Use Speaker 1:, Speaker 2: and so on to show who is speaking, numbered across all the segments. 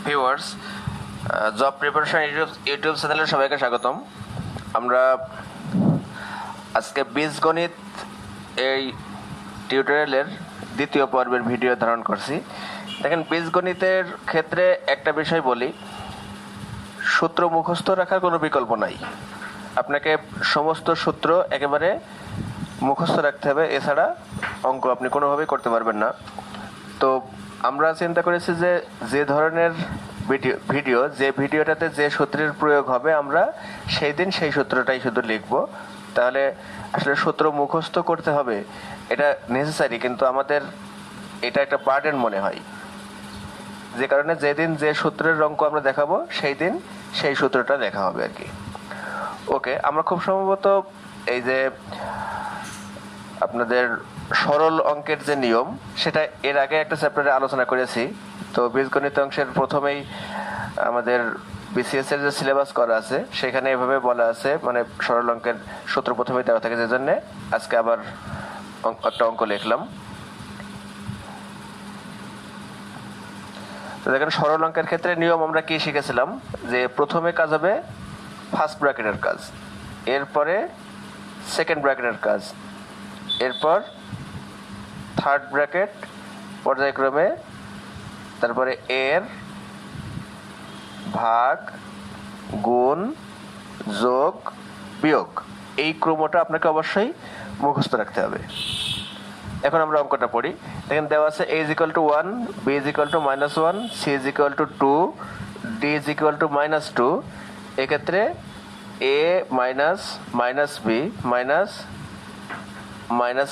Speaker 1: Viewers, job preparation YouTube চ্যানেলে সবাইকে স্বাগতম। আমরা আজকে বীজগণিত এই টিউটোরিয়ালের দ্বিতীয় পর্বের ভিডিও ধারণ করছি। দেখেন, বীজগণিতের ক্ষেত্রে একটা বিষয় বলি, সূত্র মুখস্থ রাখার কোনো বিকল্প নাই। আপনাকে সমস্ত সূত্র একেবারে মুখস্থ রাখতে হবে, এছাড়া অঙ্ক আপনি কোনোভাবেই করতে পারবেন না। তো আমরা চিন্তা করেছি যে ধরনের ভিডিও যে ভিডিওটাতে যে সূত্রের প্রয়োগ হবে আমরা সেই দিন সেই সূত্রটাই শুধু লিখব। তাহলে আসলে সূত্র মুখস্থ করতে হবে এটা নেসেসারি, কিন্তু আমাদের এটা একটা বার্ডেন মনে হয়, যে কারণে যেদিন যে সূত্রের অঙ্ক আমরা দেখাবো সেই দিন সেই সূত্রটা লেখা হবে আর কি। ওকে, আমরা খুব সম্ভবত এই যে আপনাদের সরল অঙ্কের যে নিয়ম সেটা এর আগে একটা চ্যাপ্টারে আলোচনা করেছি। তো বীজগণিত অংশের প্রথমেই আমাদের বিসিএস এর যে সিলেবাস করা আছে সেখানে এভাবে বলা আছে, মানে সরল অঙ্কের সূত্র প্রথমেই দেওয়া থাকে, যে জন্য আজকে আবার একটা অঙ্ক লিখলাম। তো দেখেন, সরল অঙ্কের ক্ষেত্রে নিয়ম আমরা কি শিখেছিলাম, যে প্রথমে কাজ হবে ফার্স্ট ব্র্যাকেটের কাজ, এরপরে সেকেন্ড ব্র্যাকেটের কাজ, এরপর থার্ড ব্র্যাকেট পর্যায়ক্রমে, তারপরে এর ভাগ, গুণ, যোগ, বিয়োগ, এই ক্রমটা আপনাকে অবশ্যই মুখস্থ রাখতে হবে। এখন আমরা অঙ্কটা পড়ি। দেখেন, দেওয়া আছে a = 1, b = -1, c = 2, d = -2। এক্ষেত্রে a minus b minus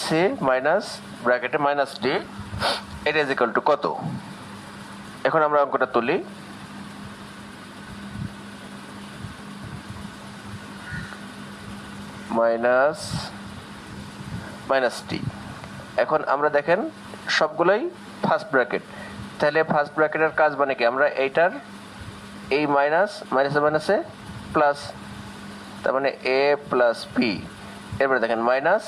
Speaker 1: c minus ব্র্যাকেটে মাইনাস d, এটা ইজ কত? এখন আমরা অঙ্কটা তুলি। Minus T. এখন আমরা দেখেন সবগুলোই ফার্স্ট ব্র্যাকেট, তাহলে ফার্স্ট ব্র্যাকেটের কাজ মানে কি, আমরা এইটার এই মাইনাসে প্লাস, তার মানে এ প্লাস বি। এরপরে দেখেন মাইনাস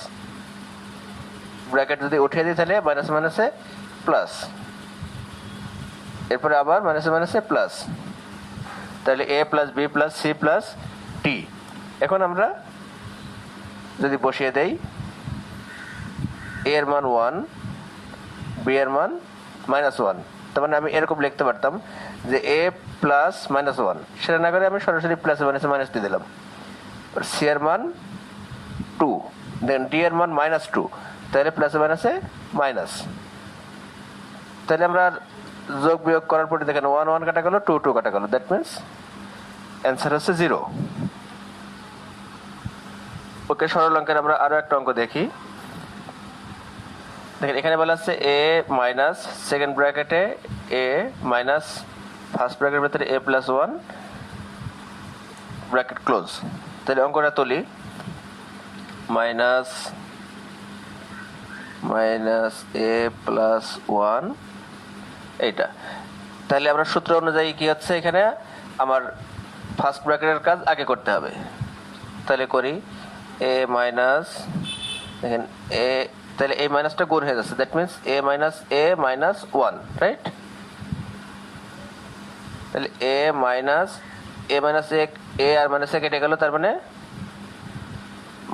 Speaker 1: ব্র্যাকেট যদি উঠিয়ে দিই তাহলে মাইনাসে প্লাস, এরপরে আবার মাইনাসে প্লাস, তাহলে A plus B plus C plus T. এখন আমরা যদি বসিয়ে দেই, এ এর মান 1, বি এর মান -1, তার মানে আমি এরকম লিখতে পারতাম যে এ প্লাস -1, সেটা না করে আমি সরাসরি প্লাস মাইনাস দিয়ে দিলাম। সি এর মান 2, দেন ডি এর মান -2, তাহলে প্লাসে মাইনাসে মাইনাস। তাহলে আমরা যোগ বিয়োগ করার পরে দেখেন 1 1 কাটা গেল, 2 2 কাটা গেল, দ্যাট মিনস অ্যান্সার হচ্ছে 0। ওকে, সরল অঙ্কের আমরা আরো একটা অঙ্ক দেখি। দেখেন, এখানে বলা আছে এ মাইনাস সেকেন্ড ব্র্যাকেটে এ মাইনাস ফার্স্ট ব্র্যাকেটের ভিতরে a + 1 ব্র্যাকেট ক্লোজ। তাহলে অঙ্কটা তুলি, মাইনাস a + 1 এইটা। তাহলে আমরা সূত্র অনুযায়ী কি হচ্ছে, এখানে আমার ফার্স্ট ব্র্যাকেটের কাজ আগে করতে হবে। তাহলে করি a মাইনাস, দেখেন এ, তাহলে এই মাইনাসটা গুণ হয়ে যাচ্ছে, দ্যাট মিনস a - 1, রাইট? তাহলে a আর মাইনাস কেটে গেল, তার মানে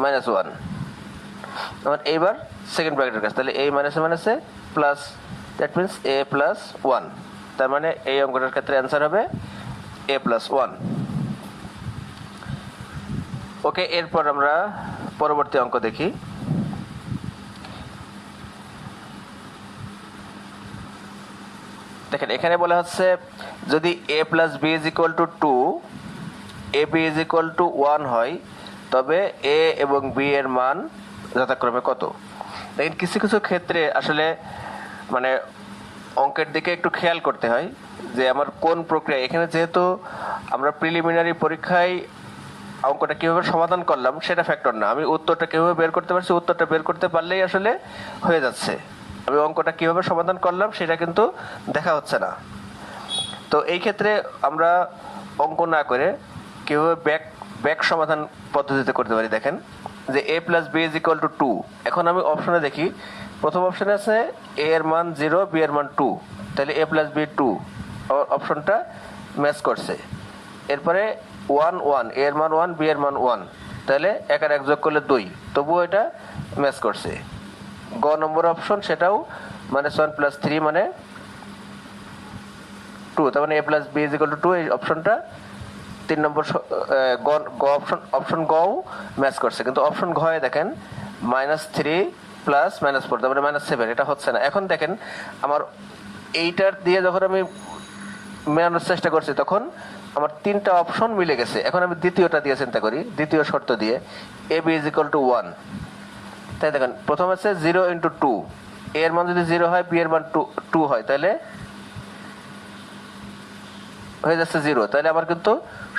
Speaker 1: -1। আমার এইবার সেকেন্ড ব্র্যাকেটের কাজ, তাহলে এই মাইনাসে প্লাস, দ্যাট মিনস a + 1, তার মানে এই অঙ্কটার ক্ষেত্রে অ্যান্সার হবে a + 1। ওকে, এরপর আমরা পরবর্তী অঙ্ক দেখি। দেখেন, এখানে বলা হচ্ছে যদি a + b = 2, ab = 1 হয়, তবে a এবং b এর মান যথাক্রমে কত? দেখেন, কিছু কিছু ক্ষেত্রে আসলে মানে অঙ্কের দিকে একটু খেয়াল করতে হয় যে আমার কোন প্রক্রিয়া। এখানে যেহেতু আমরা প্রিলিমিনারি পরীক্ষায় অঙ্কটা কিভাবে সমাধান করলাম সেটা ফ্যাক্টর না, আমি উত্তরটা কিভাবে বের করতে পারছি, উত্তরটা বের করতে পারলেই আসলে হয়ে যাচ্ছে। আমি অঙ্কটা কিভাবে সমাধান করলাম সেটা কিন্তু দেখা হচ্ছে না। তো এই ক্ষেত্রে আমরা অঙ্ক না করে কিভাবে ব্যাক সমাধান পদ্ধতিতে করতে পারি। দেখেন যে a + b = 2। এখন আমি অপশনে দেখি, প্রথম অপশনে আছে a এর মান 0, b এর মান 2, তাহলে a + b 2, অপশনটা ম্যাচ করছে। এরপরে 1 1 এর মান 1, বি এর মান 1, তাহলে 1 আর 1 যোগ করলে 2, তবুও এটা ম্যাচ করছে। গ নম্বর অপশন, সেটাও -1 + 3 মানে 2, তার মানে a + b = 2, এই অপশনটা 3 নম্বর গ অপশন গও ম্যাচ করছে। কিন্তু অপশন ঘ এ দেখেন -3 + -4, তার মানে -7, এটা হচ্ছে না। এখন দেখেন আমার এইটার দিয়ে যখন আমি মেলানোর চেষ্টা করছি তখন আমার 3টা অপশন মিলে গেছে। এখন আমি দ্বিতীয়টা দিয়ে চিন্তা করি, দ্বিতীয় শর্ত দিয়ে ab = 1, তাই দেখেন প্রথম আছে 0 × 2, a এর মান যদি 0 হয়, b এর মান 2 হয়, তাহলে হয়ে যাচ্ছে 0, তাহলে আমার কিন্তু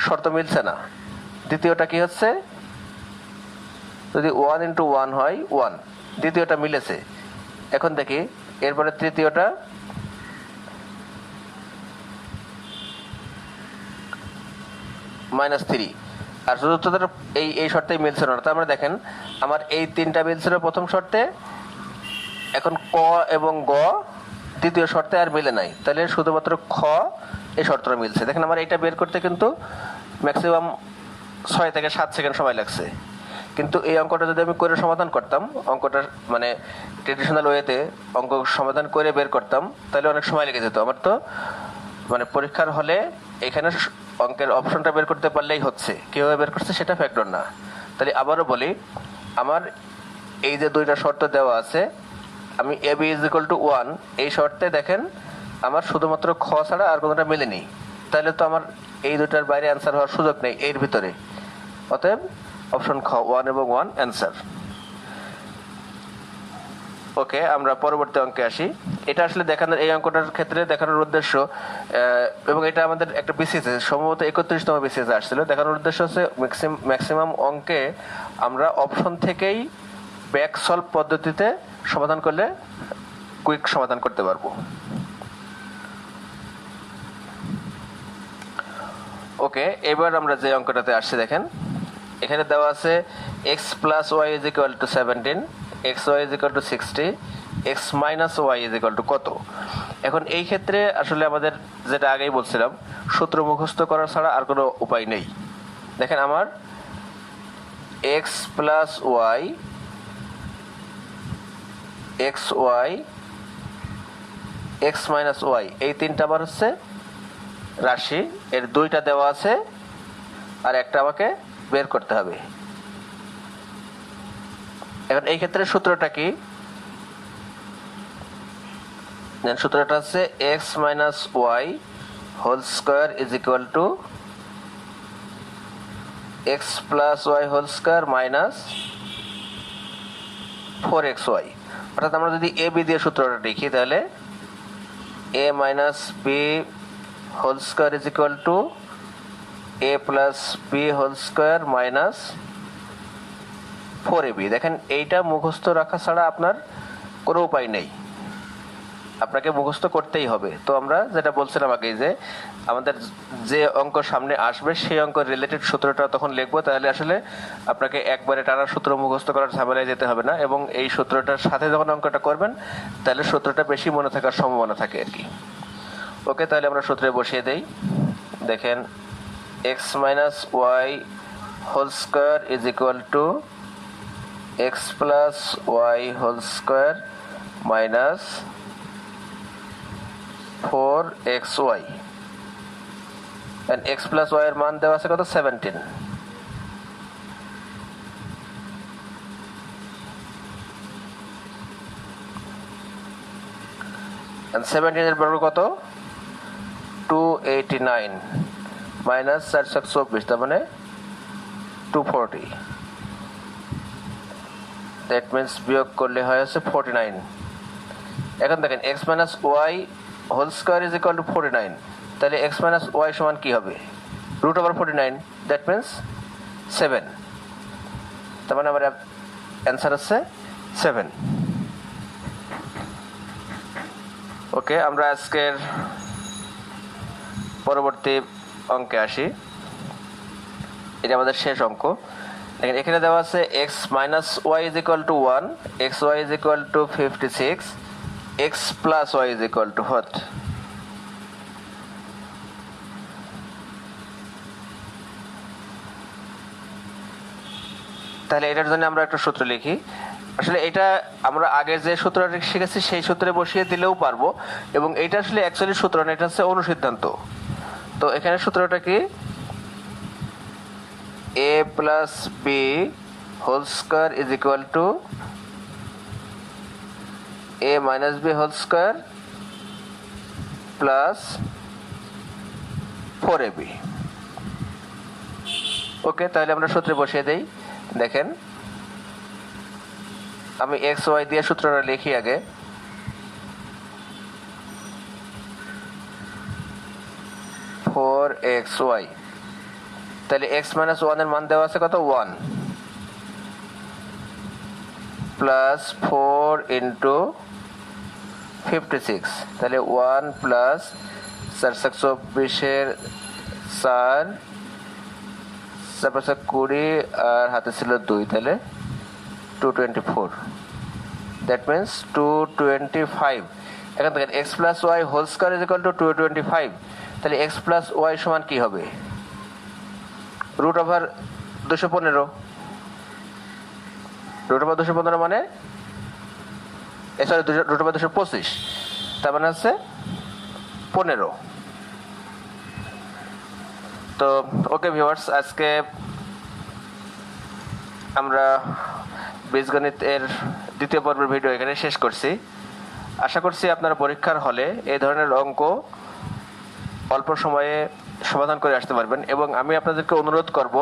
Speaker 1: শর্ত মিলছে না। দ্বিতীয়টা কি হচ্ছে, যদি 1 × 1 হয় 1, দ্বিতীয়টা মিলেছে। এখন দেখি এরপরে তৃতীয়টা -3, আর চতুর্থটা এই শর্তেই মিলছে না। তার মানে দেখেন আমার এই 3টা মিলছিল প্রথম শর্তে, এখন ক এবং গ দ্বিতীয় শর্তে আর মিলে নাই, তাহলে শুধুমাত্র খ এই শর্তটা মিলছে। দেখেন আমার এটা বের করতে কিন্তু ম্যাক্সিমাম 6 থেকে 7 সেকেন্ড সময় লাগছে। কিন্তু এই অঙ্কটা যদি আমি করে সমাধান করতাম, অঙ্কটা মানে ট্রেডিশনাল ওয়েতে অঙ্ক সমাধান করে বের করতাম, তাহলে অনেক সময় লেগে যেত আমার। তো মানে পরীক্ষার হলে এখানে অঙ্কের অপশনটা বের করতে পারলেই হচ্ছে, কীভাবে বের করছে সেটা ফ্যাক্টর না। তাহলে আবারও বলি, আমার এই যে 2টা শর্ত দেওয়া আছে, আমি ab = 1 এই শর্তে দেখেন আমার শুধুমাত্র খ ছাড়া আর কোনোটা মেলেনি, তাহলে তো আমার এই 2টার বাইরে অ্যান্সার হওয়ার সুযোগ নেই এর ভিতরে। অতএব অপশন খ 1 এবং 1 অ্যান্সার। ওকে, আমরা পরবর্তী অঙ্কে আসি। এটা আসলে দেখানোর, এই অঙ্কটার ক্ষেত্রে দেখানোর উদ্দেশ্য, এবং এটা আমাদের একটা বিসিএস সম্ভবত 31তম বিসিএস আসছিল, দেখানোর উদ্দেশ্য হচ্ছে ম্যাক্সিমাম অঙ্কে আমরা অপশন থেকেই ব্যাক সলভ পদ্ধতিতে সমাধান করলে কুইক সমাধান করতে পারবো। ওকে, এবার আমরা যে অঙ্কটাতে আসছি দেখেন, এখানে দেওয়া আছে x + y = 17, xy = 60, x - y = কত। এখন এই ক্ষেত্রে আসলে আমাদের যেটা আগেই বলছিলাম, সূত্র মুখস্থ করা ছাড়া আর কোনো উপায় নেই। দেখেন আমার x + y, xy, x - y, এই 3টা আবার হচ্ছে রাশি, এর 2টা দেওয়া আছে আর একটা আমাকে বের করতে হবে। এখন এই ক্ষেত্রে সূত্রটা কি, সূত্রটা হচ্ছে x - y² = x + y² - 4xy। অর্থাৎ আমরা যদি ab দিয়ে সূত্রটা লিখি, তাহলে a - b² = a + b² - 4ab। দেখেন এইটা মুখস্থ রাখা ছাড়া আপনার কোনো উপায় নেই, আপনাকে মুখস্থ করতেই হবে। তো আমরা যেটা বলছিলাম আগে, যে আমাদের যে অঙ্ক সামনে আসবে সেই অঙ্ক রিলেটেড সূত্রটা তখন লিখবো, তাহলে আসলে আপনাকে একবারে টানা সূত্র মুখস্থ করার ঝামেলায় যেতে হবে না, এবং এই সূত্রটার সাথে যখন অঙ্কটা করবেন তাহলে সূত্রটা বেশি মনে থাকার সম্ভাবনা থাকে আর কি। ওকে, তাহলে আমরা সূত্রে বসিয়ে দেই। দেখেন x - y² = x + y² - 4xy, and x + y এর মান দেওয়া আছে কত, 17। and 17 এর বর্গ কত, 289 - 424, তার মানে 240। দ্যাট মিনস বিয়োগ করলে হয় হচ্ছে 49। এখন দেখেন x - y² = 49, তাহলে x - y সমান কি হবে, √49, দ্যাট মিনস 7, তার মানে আমার অ্যান্সার হচ্ছে 7। ওকে, আমরা আজকের পরবর্তী অঙ্কে আসি। এটা আমাদের শেষ অঙ্ক। দেখেন এখানে দেওয়া আছে x - y = 1, xy = 56, x + y = what? তাহলে এটার জন্য আমরা একটা সূত্র লিখি। আসলে এটা আমরা আগে যে সূত্রটা শিখেছি সেই সূত্রে বসিয়ে দিলেও পারবো, এবং এটা আসলে অ্যাকচুয়ালি সূত্র না, এটা হচ্ছে অনুসিদ্ধান্ত। তো এখানে সূত্রটা কি, a plus B whole square is equal to a minus B whole square plus 4ab। Okay, তাহলে আমরা সূত্রে বসিয়ে দেই। দেখেন, আমি এক্স ওয়াই দিয়ে সূত্রটা লিখি আগে। ফোর এক্স ওয়াই, তাহলে এক্স মাইনাস ওয়ান এর মান দেওয়া আছে কত, 1 প্লাস 4 ইন্টু 56, তাহলে 1 প্লাস 424 4 20 আর হাতে ছিল 2, তাহলে 224, দ্যাট মিনস 225। এখন দেখেন X plus Y whole square is equal to 225, তাহলে এক্স প্লাস ওয়াই সমান কি হবে, রুট ওভার 215। রুট ওভার 215 মানে সরি, রুট ওভার 225, তার মানে হচ্ছে 15। তো ওকে ভিউয়ার্স, আজকে আমরা বীজগণিত এর দ্বিতীয় পর্বের ভিডিও এখানে শেষ করছি। আশা করছি আপনারা পরীক্ষার হলে এই ধরনের অঙ্ক অল্প সময়ে সমাধান করে আসতে পারবেন। এবং আমি আপনাদেরকে অনুরোধ করব,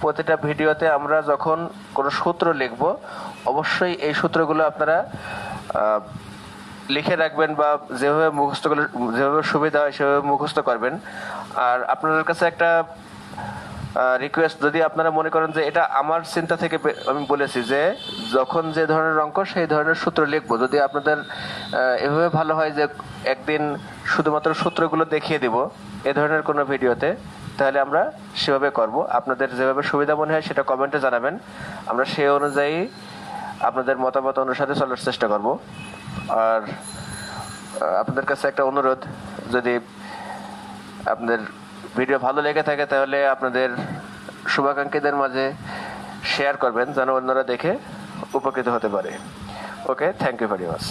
Speaker 1: প্রতিটা ভিডিওতে আমরা যখন কোনো সূত্র লিখব, অবশ্যই এই সূত্রগুলো আপনারা লিখে রাখবেন, বা যেভাবে মুখস্থ করলে যেভাবে সুবিধা হয় সেভাবে মুখস্থ করবেন। আর আপনাদের কাছে একটা রিকোয়েস্ট, যদি আপনারা মনে করেন যে এটা আমার চিন্তা থেকে আমি বলেছি যে যখন যে ধরনের অঙ্ক সেই ধরনের সূত্র লিখবো, যদি আপনাদের এভাবে ভালো হয় যে একদিন শুধুমাত্র সূত্রগুলো দেখিয়ে দিব এ ধরনের কোনো ভিডিওতে, তাহলে আমরা সেভাবে করব। আপনাদের যেভাবে সুবিধা মনে হয় সেটা কমেন্টে জানাবেন, আমরা সেই অনুযায়ী আপনাদের মতামত অনুসারে চলার চেষ্টা করব। আর আপনাদের কাছে একটা অনুরোধ, যদি আপনাদের ভিডিও ভালো লেগে থাকে তাহলে আপনাদের শুভাকাঙ্ক্ষীদের মাঝে শেয়ার করবেন, যেন অন্যরা দেখে উপকৃত হতে পারে। ওকে, থ্যাংক ইউ ভেরি মাচ।